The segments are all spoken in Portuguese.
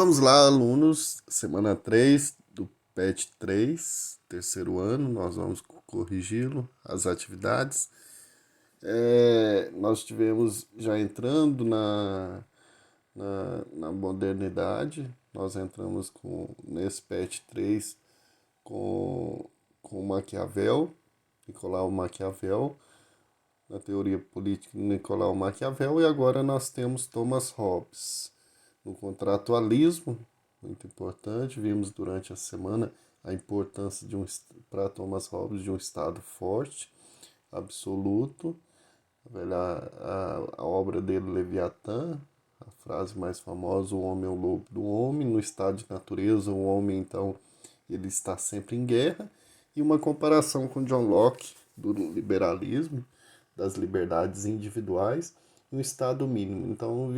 Vamos lá, alunos, semana 3 do PET 3, terceiro ano, nós vamos corrigi-lo, as atividades. Nós tivemos já entrando na modernidade, nós entramos nesse PET 3 com, com Maquiavel, Nicolau Maquiavel, na teoria política de Nicolau Maquiavel, e agora nós temos Thomas Hobbes. No contratualismo, muito importante, vimos durante a semana a importância para Thomas Hobbes de um Estado forte, absoluto. A obra dele, Leviatã, a frase mais famosa, o homem é o lobo do homem. No estado de natureza, o homem, então, ele está sempre em guerra. E uma comparação com John Locke, do liberalismo, das liberdades individuais, e um Estado mínimo. Então,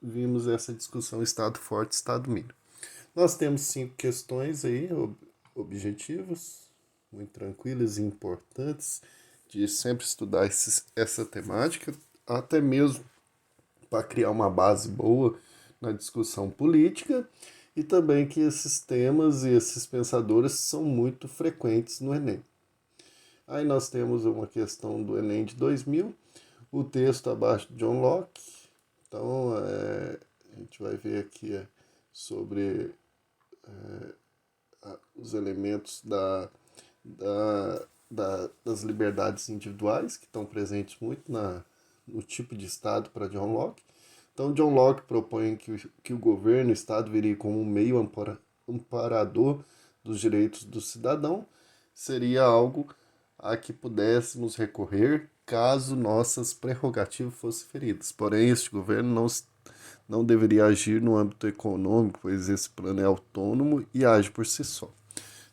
vimos essa discussão Estado forte, Estado mínimo. Nós temos 5 questões aí, objetivas, muito tranquilas e importantes, de sempre estudar essa temática, até mesmo para criar uma base boa na discussão política, e também que esses temas e esses pensadores são muito frequentes no Enem. Aí nós temos uma questão do Enem de 2000, o texto abaixo de John Locke. Então, a gente vai ver aqui sobre os elementos das liberdades individuais, que estão presentes muito no tipo de Estado para John Locke. Então, John Locke propõe que o governo, o Estado, viria como um meio amparador dos direitos do cidadão, seria algo a que pudéssemos recorrer caso nossas prerrogativas fossem feridas. Porém, este governo não deveria agir no âmbito econômico, pois esse plano é autônomo e age por si só.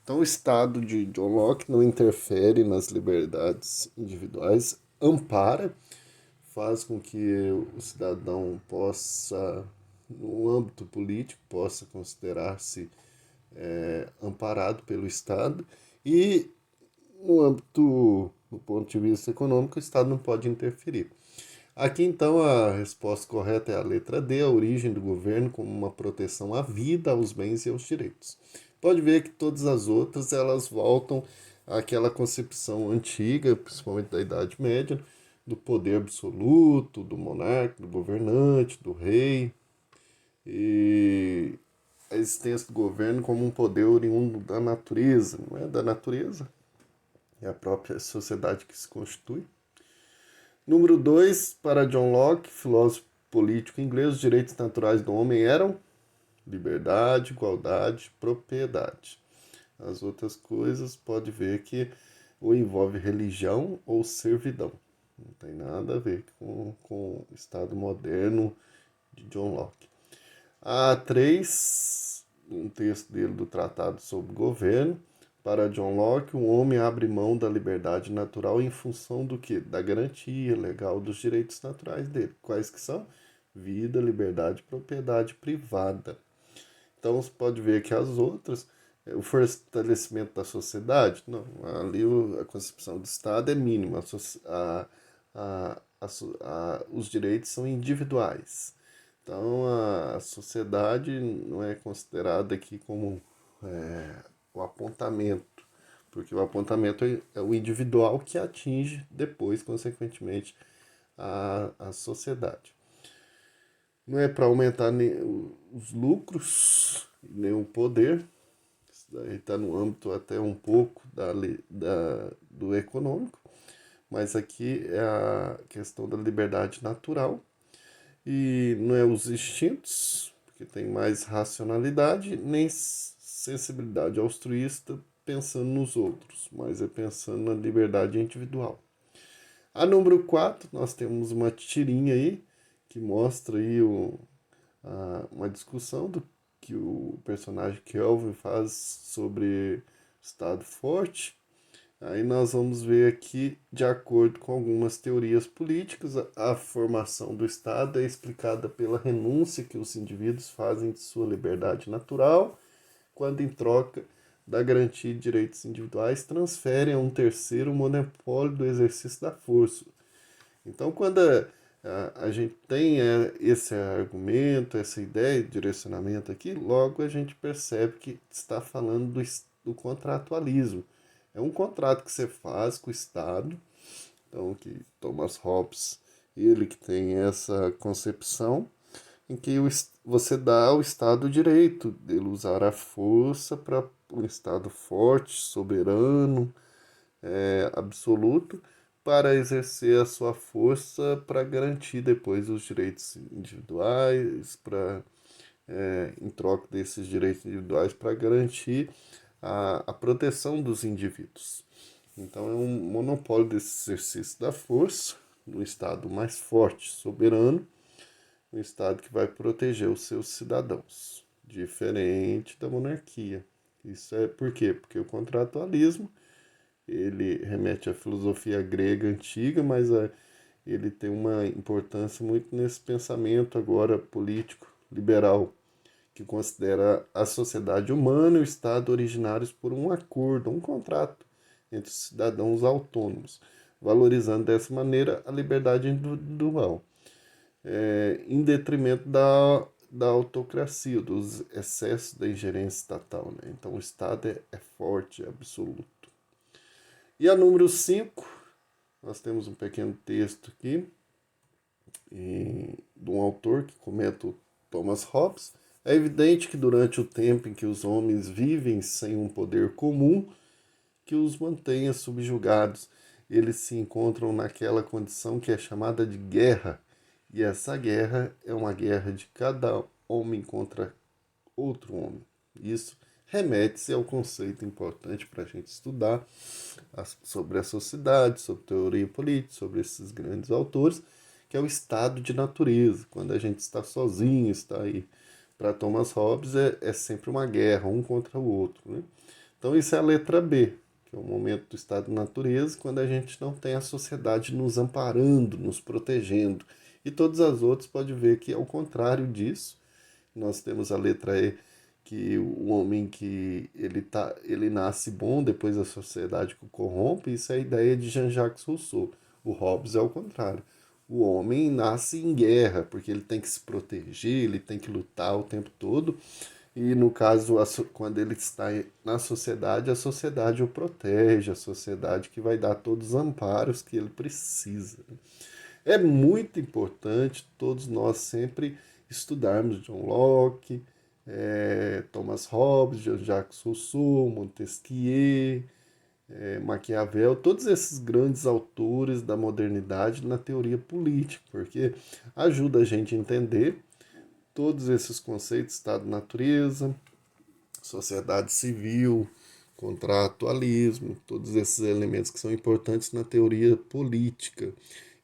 Então, o Estado de John Locke não interfere nas liberdades individuais, ampara, faz com que o cidadão possa, no âmbito político, possa considerar-se amparado pelo Estado, e no ponto de vista econômico, o Estado não pode interferir. Aqui, então, a resposta correta é a letra D, a origem do governo como uma proteção à vida, aos bens e aos direitos. Pode ver que todas as outras, elas voltam àquela concepção antiga, principalmente da Idade Média, do poder absoluto, do monarca, do governante, do rei, e a existência do governo como um poder oriundo da natureza, não é da natureza, é a própria sociedade que se constitui. Número 2, para John Locke, filósofo político inglês, os direitos naturais do homem eram liberdade, igualdade, propriedade. As outras coisas, pode ver que ou envolve religião ou servidão. Não tem nada a ver com o Estado moderno de John Locke. A 3, um texto dele do Tratado sobre Governo. Para John Locke, o homem abre mão da liberdade natural em função do quê? Da garantia legal dos direitos naturais dele. Quais que são? Vida, liberdade e propriedade privada. Então, você pode ver que as outras, o fortalecimento da sociedade, não, ali a concepção do Estado é mínima, os direitos são individuais. Então, a sociedade não é considerada aqui como o apontamento, porque o apontamento é o individual que atinge depois, consequentemente, a sociedade. Não é para aumentar nem os lucros, nem o poder, isso daí está no âmbito até um pouco do econômico, mas aqui é a questão da liberdade natural, e não é os instintos, porque tem mais racionalidade, nem sensibilidade altruísta pensando nos outros, mas é pensando na liberdade individual. A número 4, nós temos uma tirinha aí, que mostra aí uma discussão do que o personagem Kelvin faz sobre Estado forte. Aí nós vamos ver aqui, de acordo com algumas teorias políticas, a formação do Estado é explicada pela renúncia que os indivíduos fazem de sua liberdade natural, quando em troca da garantia de direitos individuais transferem a um terceiro o monopólio do exercício da força. Então, quando A gente tem esse argumento, essa ideia de direcionamento aqui, logo a gente percebe que está falando do contratualismo. É um contrato que você faz com o Estado, então que Thomas Hobbes, ele que tem essa concepção, em que você dá ao Estado o direito dele usar a força para um Estado forte, soberano, absoluto, para exercer a sua força para garantir depois os direitos individuais, em troca desses direitos individuais, para garantir a proteção dos indivíduos. Então é um monopólio desse exercício da força, no Estado mais forte, soberano, um Estado que vai proteger os seus cidadãos, diferente da monarquia. Isso é por quê? Porque o contratualismo ele remete à filosofia grega antiga, mas ele tem uma importância muito nesse pensamento agora político liberal, que considera a sociedade humana e o Estado originários por um acordo, um contrato entre os cidadãos autônomos, valorizando dessa maneira a liberdade individual, em detrimento da autocracia, dos excessos da ingerência estatal. Né? Então o Estado é forte, é absoluto. E a número 5, nós temos um pequeno texto aqui de um autor que comenta o Thomas Hobbes. É evidente que durante o tempo em que os homens vivem sem um poder comum que os mantenha subjugados, eles se encontram naquela condição que é chamada de guerra. E essa guerra é uma guerra de cada homem contra outro homem. Isso remete-se ao conceito importante para a gente estudar sobre a sociedade, sobre teoria política, sobre esses grandes autores, que é o estado de natureza. Quando a gente está sozinho, está aí. Para Thomas Hobbes é sempre uma guerra, um contra o outro. Né? Então isso é a letra B, que é o momento do estado de natureza, quando a gente não tem a sociedade nos amparando, nos protegendo. E todas as outras pode ver que é o contrário disso. Nós temos a letra E, que o homem que ele nasce bom, depois a sociedade que o corrompe. Isso é a ideia de Jean-Jacques Rousseau. O Hobbes é o contrário. O homem nasce em guerra, porque ele tem que se proteger, ele tem que lutar o tempo todo. E no caso, quando ele está na sociedade, a sociedade o protege, a sociedade que vai dar todos os amparos que ele precisa. É muito importante todos nós sempre estudarmos John Locke, Thomas Hobbes, Jean-Jacques Rousseau, Montesquieu, Maquiavel, todos esses grandes autores da modernidade na teoria política, porque ajuda a gente a entender todos esses conceitos, Estado-natureza, sociedade civil, contratualismo, todos esses elementos que são importantes na teoria política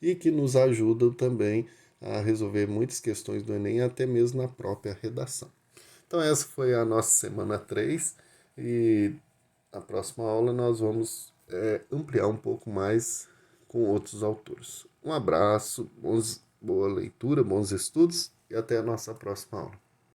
e que nos ajudam também a resolver muitas questões do Enem, até mesmo na própria redação. Então essa foi a nossa semana 3 e na próxima aula nós vamos ampliar um pouco mais com outros autores. Um abraço, boa leitura, bons estudos e até a nossa próxima aula.